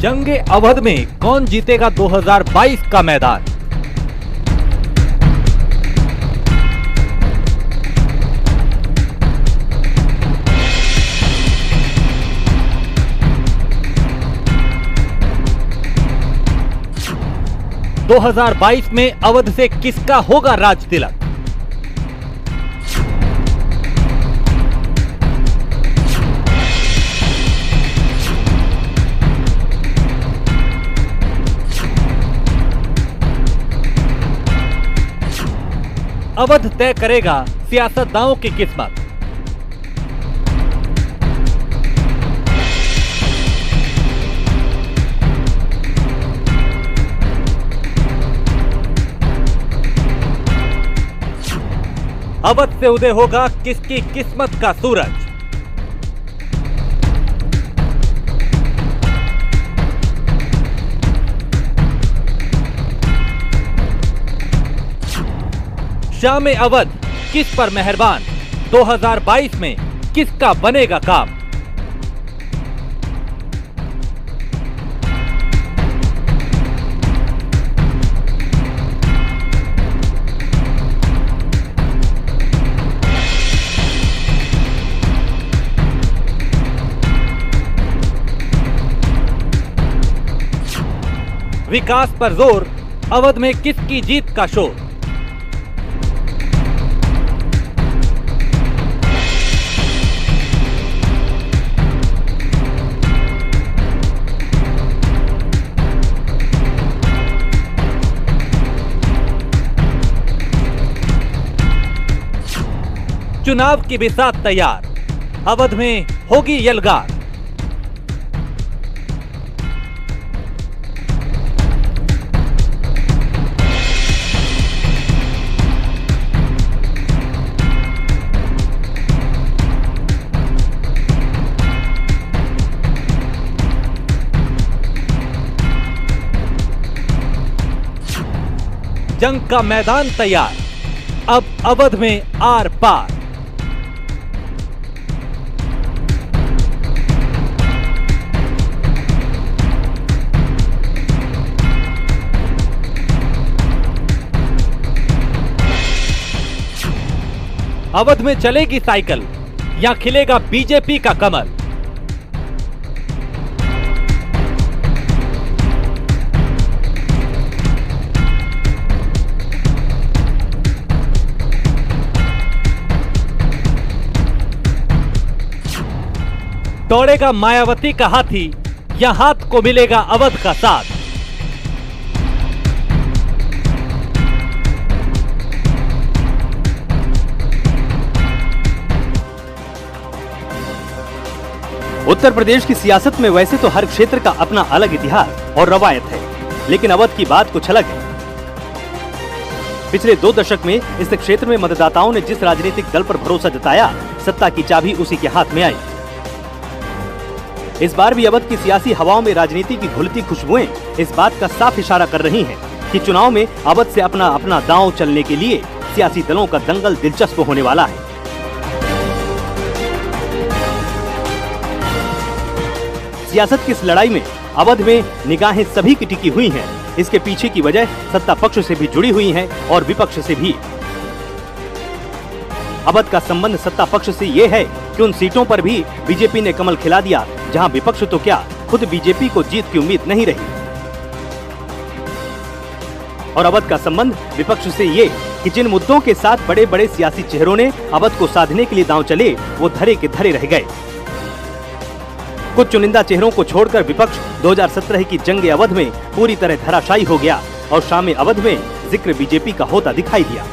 जंगे अवध में कौन जीतेगा 2022 का मैदान। दो 2022 में अवध से किसका होगा राज तिलक। अवध तय करेगा सियासतदानों की किस्मत। अवध से उदय होगा किसकी किस्मत का सूरज। शाम अवध किस पर मेहरबान, 2022 में किसका बनेगा काम। विकास पर जोर, अवध में किसकी जीत का शोर। चुनाव की बिसात तैयार, अवध में होगी यलगार। जंग का मैदान तैयार, अब अवध में आर पार। अवध में चलेगी साइकिल या खिलेगा बीजेपी का कमल। दौड़ेगा मायावती का हाथी या हाथ को मिलेगा अवध का साथ। उत्तर प्रदेश की सियासत में वैसे तो हर क्षेत्र का अपना अलग इतिहास और रवायत है, लेकिन अवध की बात कुछ अलग है। पिछले 2 दशक में इस क्षेत्र में मतदाताओं ने जिस राजनीतिक दल पर भरोसा जताया, सत्ता की चाबी उसी के हाथ में आई। इस बार भी अवध की सियासी हवाओं में राजनीति की घुलती खुशबुएं इस बात का साफ इशारा कर रही हैं कि चुनाव में अवध से अपना अपना दांव चलने के लिए सियासी दलों का दंगल दिलचस्प होने वाला है। सियासत की इस लड़ाई में अवध में निगाहें सभी की टिकी हुई हैं। इसके पीछे की वजह सत्ता पक्ष से भी जुड़ी हुई है और विपक्ष से भी। अवध का संबंध सत्ता पक्ष से ये है कि उन सीटों पर भी बीजेपी ने कमल खिला दिया, जहां विपक्ष तो क्या खुद बीजेपी को जीत की उम्मीद नहीं रही। और अवध का संबंध विपक्ष से ये कि जिन मुद्दों के साथ बड़े बड़े सियासी चेहरों ने अवध को साधने के लिए दांव चले, वो धरे के धरे रह गए। कुछ चुनिंदा चेहरों को छोड़कर विपक्ष 2017 की जंगे अवध में पूरी तरह धराशायी हो गया और शाम अवध में जिक्र बीजेपी का होता दिखाई दिया।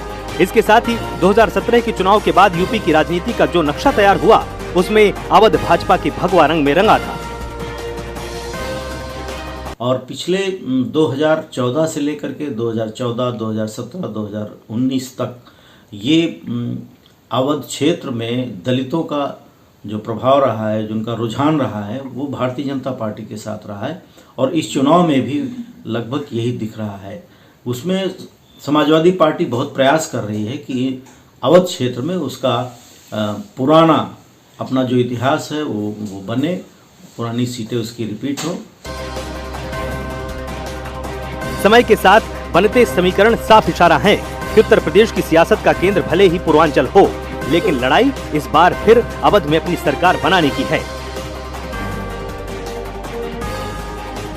इसके साथ ही 2017 के चुनाव के बाद यूपी की राजनीति का जो नक्शा तैयार हुआ, उसमें अवध भाजपा के भगवा रंग में रंगा था। और पिछले 2014 से लेकर के 2014, 2017, 2019 तक ये अवध क्षेत्र में दलितों का जो प्रभाव रहा है, जो उनका रुझान रहा है, वो भारतीय जनता पार्टी के साथ रहा है और इस चुनाव में भी लगभग यही दिख रहा है। उसमें समाजवादी पार्टी बहुत प्रयास कर रही है कि अवध क्षेत्र में उसका पुराना अपना जो इतिहास है वो बने, पुरानी सीटें उसकी रिपीट हो। समय के साथ बनते समीकरण साफ इशारा है कि उत्तर प्रदेश की सियासत का केंद्र भले ही पूर्वांचल हो, लेकिन लड़ाई इस बार फिर अवध में अपनी सरकार बनाने की है।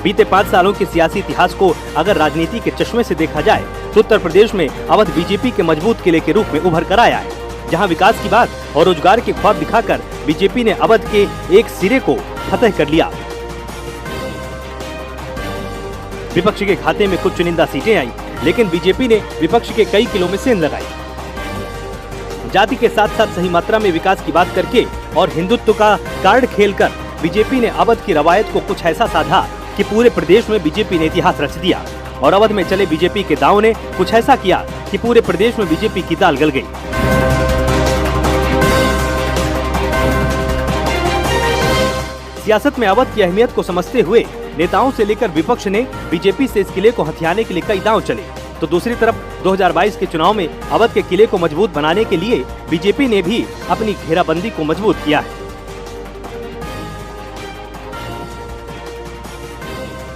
बीते 5 सालों के सियासी इतिहास को अगर राजनीति के चश्मे से देखा जाए तो उत्तर प्रदेश में अवध बीजेपी के मजबूत किले के रूप में उभर कर आया है, जहां विकास की बात और रोजगार के ख्वाब दिखाकर बीजेपी ने अवध के एक सिरे को फतह कर लिया। विपक्ष के खाते में कुछ चुनिंदा सीटें आई, लेकिन बीजेपी ने विपक्ष के कई किलों में सेंध लगाई। जाति के साथ साथ सही मात्रा में विकास की बात करके और हिंदुत्व का कार्ड खेलकर बीजेपी ने अवध की रवायत को कुछ ऐसा साधा कि पूरे प्रदेश में बीजेपी ने इतिहास रच दिया, और अवध में चले बीजेपी के दांव ने कुछ ऐसा किया कि पूरे प्रदेश में बीजेपी की दाल गल गई। सियासत में अवध की अहमियत को समझते हुए नेताओं से लेकर विपक्ष ने बीजेपी से इस किले को हथियाने के लिए कई दांव चले, तो दूसरी तरफ 2022 के चुनाव में अवध के किले को मजबूत बनाने के लिए बीजेपी ने भी अपनी घेराबंदी को मजबूत किया है।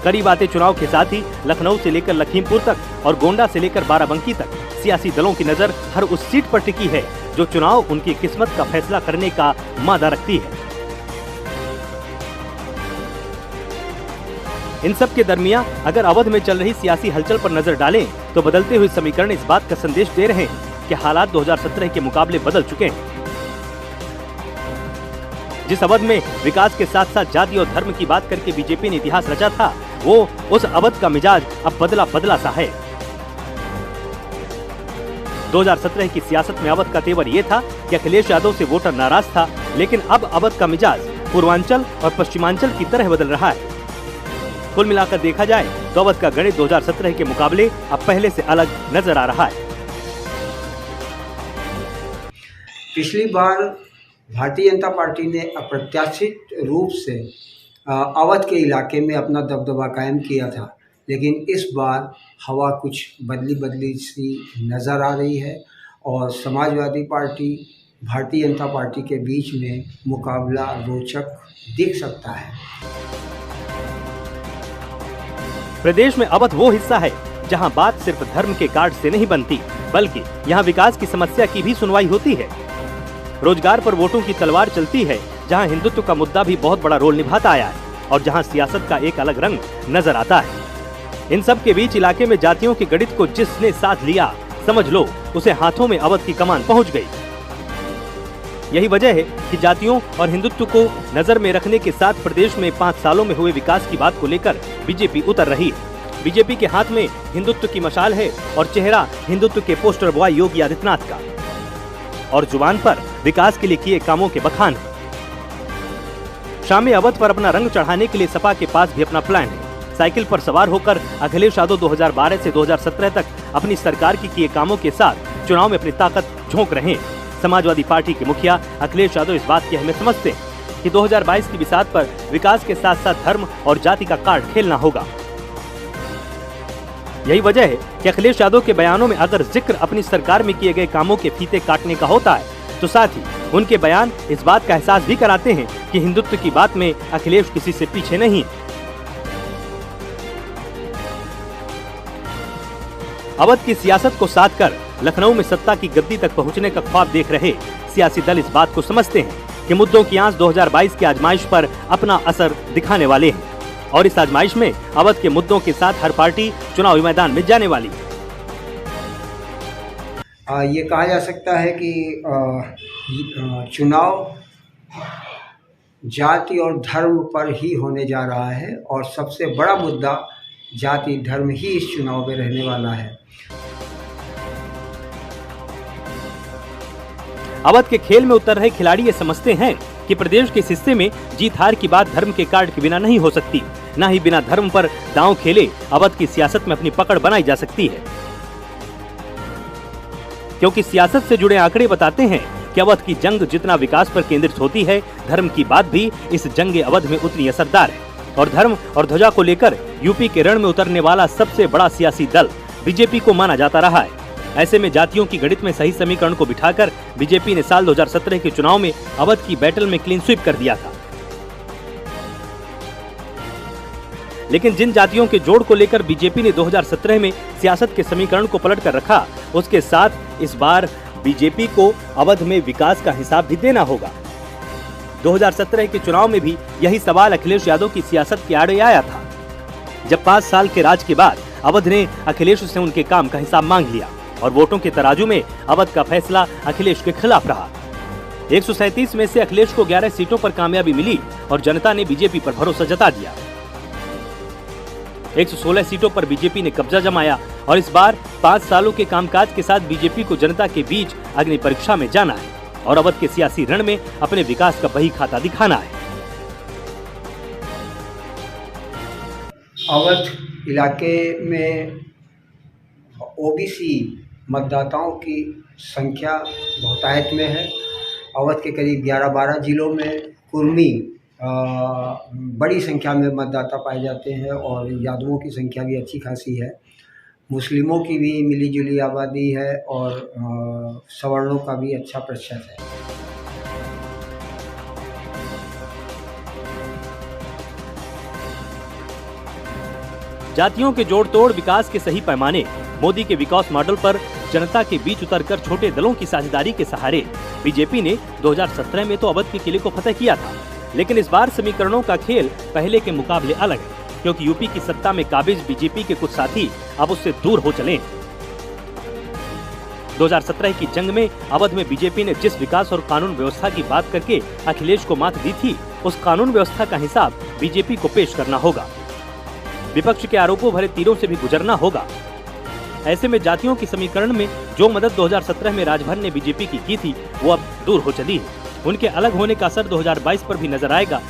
कड़ी बातें चुनाव के साथ ही लखनऊ से लेकर लखीमपुर तक और गोंडा से लेकर बाराबंकी तक सियासी दलों की नजर हर उस सीट पर टिकी है जो चुनाव उनकी किस्मत का फैसला करने का मादा रखती है। इन सब के दरमियान अगर अवध में चल रही सियासी हलचल पर नजर डालें तो बदलते हुए समीकरण इस बात का संदेश दे रहे हैं कि हालात 2017 के मुकाबले बदल चुके हैं। जिस अवध में विकास के साथ साथ जाति और धर्म की बात करके बीजेपी ने इतिहास रचा था, वो उस अवध का मिजाज अब बदला बदला सा है। 2017 की सियासत में अवध का तेवर ये था कि अखिलेश यादव से वोटर नाराज था, लेकिन अब अवध का मिजाज पूर्वांचल और पश्चिमांचल की तरह बदल रहा है। कुल मिलाकर देखा जाए तो अवध का गणित 2017 के मुकाबले अब पहले से अलग नजर आ रहा है। पिछली बार भारतीय जनता पार्टी ने अप्रत्याशित रूप से अवध के इलाके में अपना दबदबा कायम किया था, लेकिन इस बार हवा कुछ बदली सी नज़र आ रही है और समाजवादी पार्टी भारतीय जनता पार्टी के बीच में मुकाबला रोचक दिख सकता है। प्रदेश में अवध वो हिस्सा है जहां बात सिर्फ धर्म के कार्ड से नहीं बनती, बल्कि यहां विकास की समस्या की भी सुनवाई होती है। रोजगार पर वोटों की तलवार चलती है, जहां हिंदुत्व का मुद्दा भी बहुत बड़ा रोल निभाता आया है और जहां सियासत का एक अलग रंग नजर आता है। इन सब के बीच इलाके में जातियों के गणित को जिसने साथ लिया, समझ लो उसे हाथों में अवध की कमान पहुंच गई। यही वजह है कि जातियों और हिंदुत्व को नजर में रखने के साथ प्रदेश में 5 सालों में हुए विकास की बात को लेकर बीजेपी उतर रही है। बीजेपी के हाथ में हिंदुत्व की मशाल है और चेहरा हिंदुत्व के पोस्टर बॉय योगी आदित्यनाथ का, और जुबान पर विकास के लिए किए कामों के बखान है। शामी अवध पर अपना रंग चढ़ाने के लिए सपा के पास भी अपना प्लान है। साइकिल पर सवार होकर अखिलेश यादव 2012 से 2017 तक अपनी सरकार की किए कामों के साथ चुनाव में अपनी ताकत झोंक रहे हैं। समाजवादी पार्टी के मुखिया अखिलेश यादव इस बात की अहमियत समझते हैं कि 2022 की बिसात पर विकास के साथ साथ धर्म और जाति का कार्ड खेलना होगा। यही वजह है कि अखिलेश यादव के बयानों में अगर जिक्र अपनी सरकार में किए गए कामों के फीते काटने का होता है, तो साथ ही उनके बयान इस बात का एहसास भी कराते हैं कि हिंदुत्व की बात में अखिलेश किसी से पीछे नहीं। अवध की सियासत को साध कर लखनऊ में सत्ता की गद्दी तक पहुंचने का ख्वाब देख रहे सियासी दल इस बात को समझते हैं कि मुद्दों की आंच 2022 की आजमाइश पर अपना असर दिखाने वाले हैं, और इस आजमाइश में अवध के मुद्दों के साथ हर पार्टी चुनावी मैदान में जाने वाली है। ये कहा जा सकता है कि चुनाव जाति और धर्म पर ही होने जा रहा है और सबसे बड़ा मुद्दा जाति धर्म ही इस चुनाव में रहने वाला है। अवध के खेल में उतर रहे खिलाड़ी ये समझते हैं कि प्रदेश के इस हिस्से में जीत हार की बात धर्म के कार्ड के बिना नहीं हो सकती, न ही बिना धर्म पर दांव खेले अवध की सियासत में अपनी पकड़ बनाई जा सकती है, क्योंकि सियासत से जुड़े आंकड़े बताते हैं कि अवध की जंग जितना विकास पर केंद्रित होती है, धर्म की बात भी इस जंग अवध में उतनी असरदार है। और धर्म और ध्वजा को लेकर यूपी के रण में उतरने वाला सबसे बड़ा सियासी दल बीजेपी को माना जाता रहा है। ऐसे में जातियों की गणित में सही समीकरण को बिठाकर बीजेपी ने साल 2017 के चुनाव में अवध की बैटल में क्लीन स्वीप कर दिया था। लेकिन जिन जातियों के जोड़ को लेकर बीजेपी ने 2017 में सियासत के समीकरण को पलट कर रखा, उसके साथ इस बार बीजेपी को अवध में विकास का हिसाब भी देना होगा। 2017 के चुनाव में भी यही सवाल अखिलेश यादव की सियासत के आड़े आया था, जब 5 साल के राज के बाद अवध ने अखिलेश से उनके काम का हिसाब मांग लिया और वोटों के तराजू में अवध का फैसला अखिलेश के खिलाफ रहा। 137 में से अखिलेश को 11 सीटों पर कामयाबी मिली और जनता ने बीजेपी पर भरोसा जता दिया। 116 सीटों पर बीजेपी ने कब्जा जमाया और इस बार 5 सालों के कामकाज के साथ बीजेपी को जनता के बीच अग्नि परीक्षा में जाना है और अवध के सियासी रण में अपने विकास का बही खाता दिखाना है। अवध इलाके में ओबीसी मतदाताओं की संख्या बहुतायत में है। अवध के करीब 11-12 जिलों में कुर्मी बड़ी संख्या में मतदाता पाए जाते हैं और यादवों की संख्या भी अच्छी खासी है। मुस्लिमों की भी मिलीजुली आबादी है और सवर्णों का भी अच्छा प्रतिशत है। जातियों के जोड़ तोड़, विकास के सही पैमाने, मोदी के विकास मॉडल पर जनता के बीच उतरकर छोटे दलों की साझेदारी के सहारे बीजेपी ने 2017 में तो अवध के किले को फतह किया था, लेकिन इस बार समीकरणों का खेल पहले के मुकाबले अलग है, क्योंकि यूपी की सत्ता में काबिज बीजेपी के कुछ साथी अब उससे दूर हो चले। 2017 की जंग में अवध में बीजेपी ने जिस विकास और कानून व्यवस्था की बात करके अखिलेश को मात दी थी, उस कानून व्यवस्था का हिसाब बीजेपी को पेश करना होगा। विपक्ष के आरोपों भरे तीरों से भी गुजरना होगा। ऐसे में जातियों की समीकरण में जो मदद 2017 में राजभर ने बीजेपी की थी, वो अब दूर हो चली है। उनके अलग होने का असर 2022 पर भी नजर आएगा।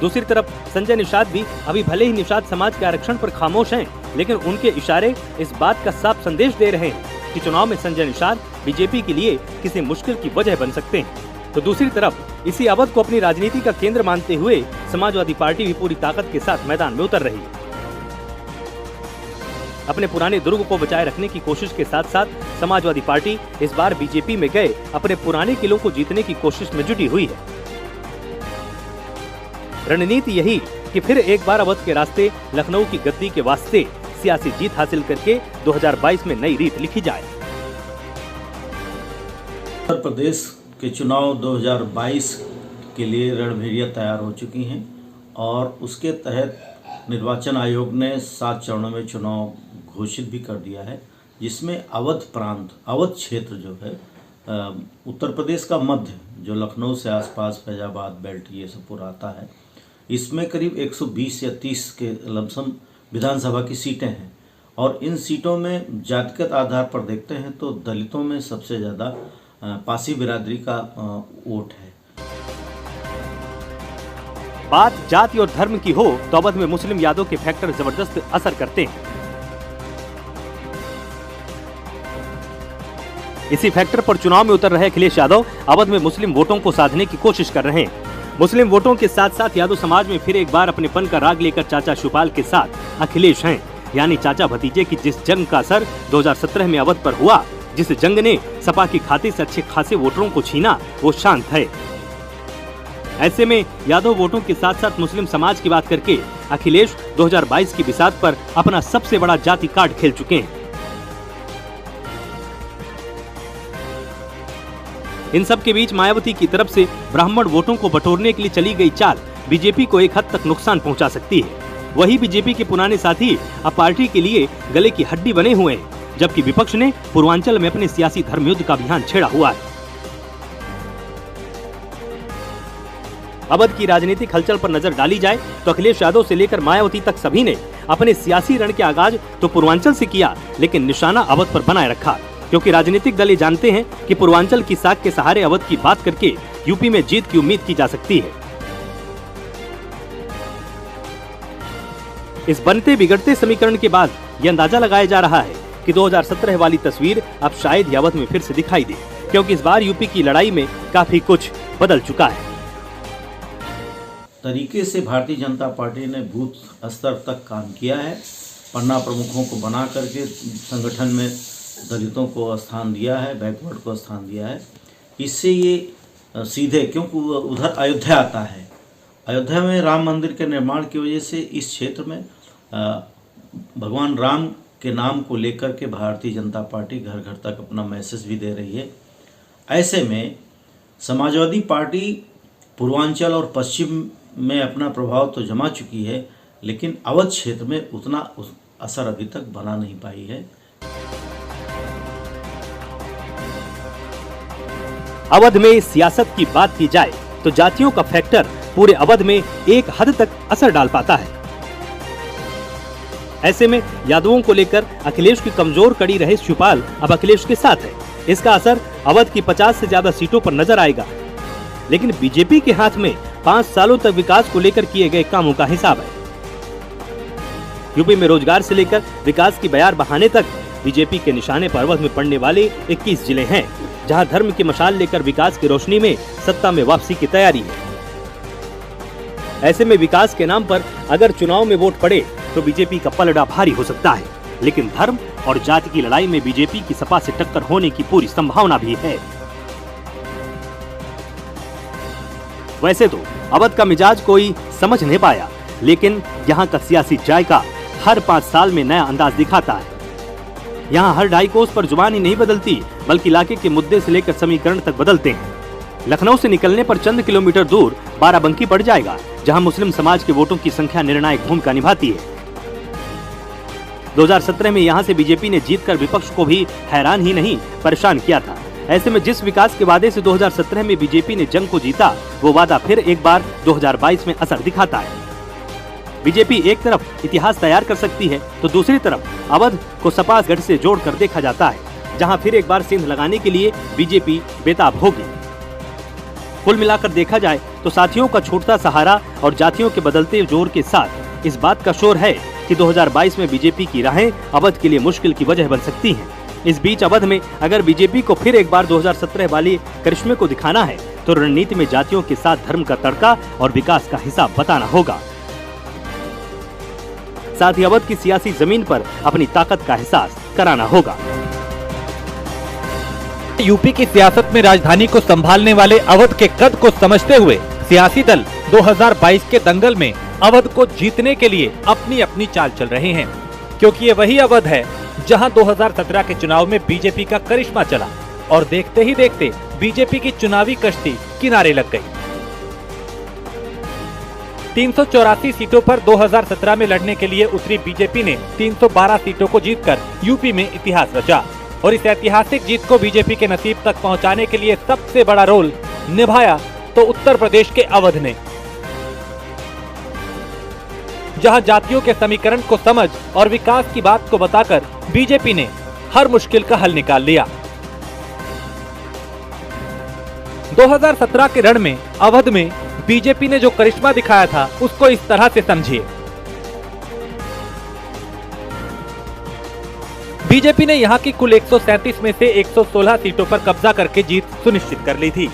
दूसरी तरफ संजय निषाद भी अभी भले ही निषाद समाज के आरक्षण पर खामोश हैं, लेकिन उनके इशारे इस बात का साफ संदेश दे रहे हैं कि चुनाव में संजय निषाद बीजेपी के लिए किसी मुश्किल की वजह बन सकते हैं। तो दूसरी तरफ इसी अवध को अपनी राजनीति का केंद्र मानते हुए समाजवादी पार्टी भी पूरी ताकत के साथ मैदान में उतर रही है। अपने पुराने दुर्ग को बचाए रखने की कोशिश के साथ साथ समाजवादी पार्टी इस बार बीजेपी में गए अपने पुराने किलों को जीतने की कोशिश में जुटी हुई है। रणनीति यही कि फिर एक बार अवध के रास्ते लखनऊ की गद्दी के वास्ते सियासी जीत हासिल करके 2022 में नई रीत लिखी जाए। उत्तर प्रदेश के चुनाव 2022 के लिए रणभेरियां तैयार हो चुकी हैं और उसके तहत निर्वाचन आयोग ने 7 चरणों में चुनाव घोषित भी कर दिया है, जिसमें अवध प्रांत, अवध क्षेत्र जो है उत्तर प्रदेश का मध्य, जो लखनऊ से आसपास फैजाबाद बेल्ट ये सब पूरा आता है, इसमें करीब 120 या 30 के लमसम विधानसभा की सीटें हैं और इन सीटों में जातिगत आधार पर देखते हैं तो दलितों में सबसे ज़्यादा पासी बिरादरी का वोट है। बात जाति और धर्म की हो तो अवध में मुस्लिम यादव के फैक्टर जबरदस्त असर करते हैं। इसी फैक्टर पर चुनाव में उतर रहे अखिलेश यादव अवध में मुस्लिम वोटों को साधने की कोशिश कर रहे हैं। मुस्लिम वोटों के साथ साथ यादव समाज में फिर एक बार अपनेपन का राग लेकर चाचा शिवपाल के साथ अखिलेश हैं, यानी चाचा भतीजे की जिस जंग का असर 2017 में अवध पर हुआ, जिस जंग ने सपा की खाते से अच्छे खासे वोटरों को छीना, वो शांत है। ऐसे में यादव वोटों के साथ साथ मुस्लिम समाज की बात करके अखिलेश 2022 की बिसात पर अपना सबसे बड़ा जाति कार्ड खेल चुके हैं। इन सब के बीच मायावती की तरफ से ब्राह्मण वोटों को बटोरने के लिए चली गई चाल बीजेपी को एक हद तक नुकसान पहुंचा सकती है। वही बीजेपी के पुराने साथी अब पार्टी के लिए गले की हड्डी बने हुए हैं, जबकि विपक्ष ने पूर्वांचल में अपने सियासी धर्मयुद्ध का अभियान छेड़ा हुआ है। अवध की राजनीतिक हलचल पर नजर डाली जाए तो अखिलेश यादव से लेकर मायावती तक सभी ने अपने सियासी रण के आगाज तो पूर्वांचल से किया, लेकिन निशाना अवध पर बनाए रखा, क्योंकि राजनीतिक दल ये जानते हैं कि पूर्वांचल की साख के सहारे अवध की बात करके यूपी में जीत की उम्मीद की जा सकती है। इस बनते बिगड़ते समीकरण के बाद यह अंदाजा लगाया जा रहा है कि 2017 वाली तस्वीर अब शायद अवध में फिर से दिखाई दे, क्योंकि इस बार यूपी की लड़ाई में काफी कुछ बदल चुका है। तरीके से भारतीय जनता पार्टी ने बूथ स्तर तक काम किया है, पन्ना प्रमुखों को बना करके संगठन में दलितों को स्थान दिया है, बैकवर्ड को स्थान दिया है। इससे ये सीधे, क्योंकि उधर अयोध्या आता है अयोध्या में राम मंदिर के निर्माण की वजह से इस क्षेत्र में भगवान राम के नाम को लेकर के भारतीय जनता पार्टी घर घर तक अपना मैसेज भी दे रही है। ऐसे में समाजवादी पार्टी पूर्वांचल और पश्चिम में अपना प्रभाव तो जमा चुकी है, लेकिन अवध क्षेत्र में उतना असर अभी तक बना नहीं पाई है। अवध में सियासत की बात की जाए तो जातियों का फैक्टर पूरे अवध में एक हद तक असर डाल पाता है। ऐसे में यादवों को लेकर अखिलेश की कमजोर कड़ी रहे शिवपाल अब अखिलेश के साथ है। इसका असर अवध की 50 से ज्यादा सीटों पर नजर आएगा। लेकिन बीजेपी के हाथ में 5 सालों तक विकास को लेकर किए गए कामों का हिसाब है। यूपी में रोजगार से लेकर विकास की बयार बहाने तक बीजेपी के निशाने पर अवध में पड़ने वाले 21 जिले हैं, जहां धर्म की मशाल लेकर विकास की रोशनी में सत्ता में वापसी की तैयारी है। ऐसे में विकास के नाम पर अगर चुनाव में वोट पड़े तो बीजेपी का पलड़ा भारी हो सकता है, लेकिन धर्म और जाति की लड़ाई में बीजेपी की सपा से टक्कर होने की पूरी संभावना भी है। वैसे तो अवध का मिजाज कोई समझ नहीं पाया, लेकिन यहाँ का सियासी जायका हर 5 साल में नया अंदाज दिखाता है। यहाँ हर 2.5 कोस पर जुबान ही नहीं बदलती, बल्कि इलाके के मुद्दे से लेकर समीकरण तक बदलते हैं। लखनऊ से निकलने पर चंद किलोमीटर दूर बाराबंकी पड़ जाएगा, जहाँ मुस्लिम समाज के वोटों की संख्या निर्णायक भूमिका निभाती है। 2017 में यहाँ से बीजेपी ने जीतकर विपक्ष को भी हैरान ही नहीं परेशान किया था। ऐसे में जिस विकास के वादे से 2017 में बीजेपी ने जंग को जीता, वो वादा फिर एक बार 2022 में असर दिखाता है। बीजेपी एक तरफ इतिहास तैयार कर सकती है तो दूसरी तरफ अवध को सपासगढ़ से जोड़कर देखा जाता है, जहां फिर एक बार सेंध लगाने के लिए बीजेपी बेताब होगी। कुल मिलाकर देखा जाए तो साथियों का छूटता सहारा और जातियों के बदलते जोर के साथ इस बात का शोर है कि 2022 में बीजेपी की राहें अवध के लिए मुश्किल की वजह बन सकती हैं। इस बीच अवध में अगर बीजेपी को फिर एक बार 2017 वाली करिश्मे को दिखाना है तो रणनीति में जातियों के साथ धर्म का तड़का और विकास का हिसाब बताना होगा। साथ ही अवध की सियासी जमीन पर अपनी ताकत का एहसास कराना होगा। यूपी की सियासत में राजधानी को संभालने वाले अवध के कद को समझते हुए सियासी दल 2022 के दंगल में अवध को जीतने के लिए अपनी अपनी चाल चल रहे हैं, क्योंकि ये वही अवध है जहां 2017 के चुनाव में बीजेपी का करिश्मा चला और देखते ही देखते बीजेपी की चुनावी कश्ती किनारे लग गई। 384 सीटों पर 2017 में लड़ने के लिए उतरी बीजेपी ने 312 सीटों को जीतकर यूपी में इतिहास रचा और इस ऐतिहासिक जीत को बीजेपी के नसीब तक पहुंचाने के लिए सबसे बड़ा रोल निभाया तो उत्तर प्रदेश के अवध ने, जहां जातियों के समीकरण को समझ और विकास की बात को बताकर बीजेपी ने हर मुश्किल का हल निकाल लिया। 2017 के रण में अवध में बीजेपी ने जो करिश्मा दिखाया था उसको इस तरह से समझिए। बीजेपी ने यहां की कुल 137 में से 116 सीटों पर कब्जा करके जीत सुनिश्चित कर ली थी।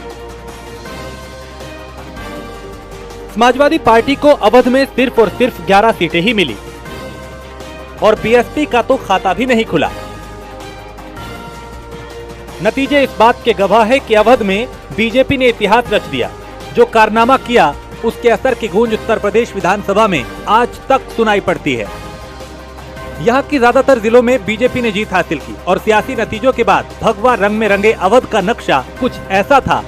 समाजवादी पार्टी को अवध में सिर्फ और सिर्फ 11 सीटें ही मिली और बीएसपी का तो खाता भी नहीं खुला। नतीजे इस बात के गवाह है कि अवध में बीजेपी ने इतिहास रच दिया। जो कारनामा किया उसके असर की गूंज उत्तर प्रदेश विधानसभा में आज तक सुनाई पड़ती है। यहाँ की ज्यादातर जिलों में बीजेपी ने जीत हासिल की और सियासी नतीजों के बाद भगवा रंग में रंगे अवध का नक्शा कुछ ऐसा था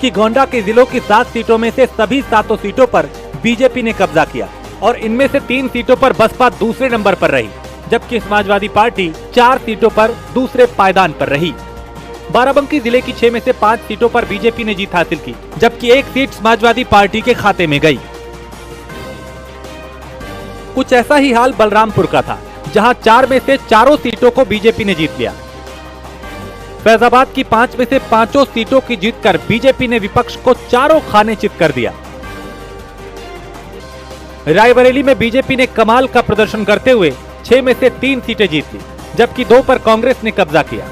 कि गोंडा के जिलों की 7 सीटों में से सभी 7 सीटों पर बीजेपी ने कब्जा किया और इनमें से 3 सीटों पर बसपा दूसरे नंबर पर रही, जबकि समाजवादी पार्टी 4 सीटों पर दूसरे पायदान पर रही। बाराबंकी जिले की 6 में से 5 सीटों पर बीजेपी ने जीत हासिल की, जबकि 1 सीट समाजवादी पार्टी के खाते में गई। कुछ ऐसा ही हाल बलरामपुर का था, जहां 4 में से 4 सीटों को बीजेपी ने जीत लिया। फैजाबाद की 5 में से 5 सीटों की जीतकर बीजेपी ने विपक्ष को चारों खाने चित कर दिया। रायबरेली में बीजेपी ने कमाल का प्रदर्शन करते हुए 6 में से 3 सीटें जीत ली, जबकि 2 पर कांग्रेस ने कब्जा किया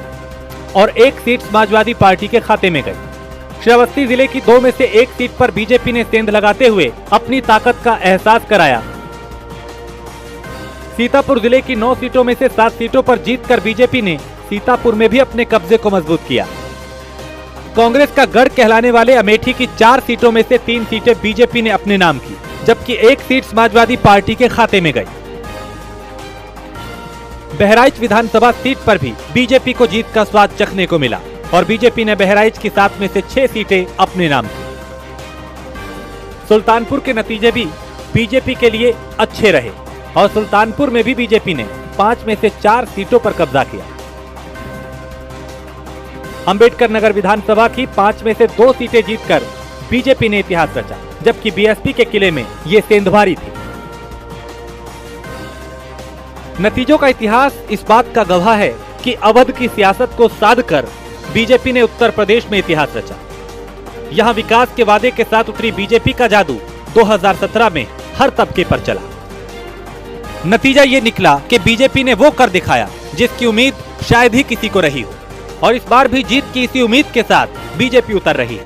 और 1 सीट समाजवादी पार्टी के खाते में गई। श्रावस्ती जिले की 2 में से 1 सीट पर बीजेपी ने सेंध लगाते हुए अपनी ताकत का एहसास कराया। सीतापुर जिले की 9 सीटों में से 7 सीटों पर जीतकर बीजेपी ने सीतापुर में भी अपने कब्जे को मजबूत किया। कांग्रेस का गढ़ कहलाने वाले अमेठी की 4 सीटों में से 3 सीटें बीजेपी ने अपने नाम की, जबकि 1 सीट समाजवादी पार्टी के खाते में गई। बहराइच विधानसभा सीट पर भी बीजेपी को जीत का स्वाद चखने को मिला और बीजेपी ने बहराइच की 7 में से 6 सीटें अपने नाम की। सुल्तानपुर के नतीजे भी बीजेपी के लिए अच्छे रहे और सुल्तानपुर में भी बीजेपी ने 5 में से 4 सीटों पर कब्जा किया। अंबेडकर नगर विधानसभा की 5 में से 2 सीटें जीतकर बीजेपी ने इतिहास रचा, जबकि बीएसपी के किले में ये सेंधमारी थी। नतीजों का इतिहास इस बात का गवाह है कि अवध की सियासत को साध कर बीजेपी ने उत्तर प्रदेश में इतिहास रचा। यहां विकास के वादे के साथ उतरी बीजेपी का जादू 2017 में हर तबके पर चला। नतीजा ये निकला कि बीजेपी ने वो कर दिखाया जिसकी उम्मीद शायद ही किसी को रही हो और इस बार भी जीत की इसी उम्मीद के साथ बीजेपी उतर रही है।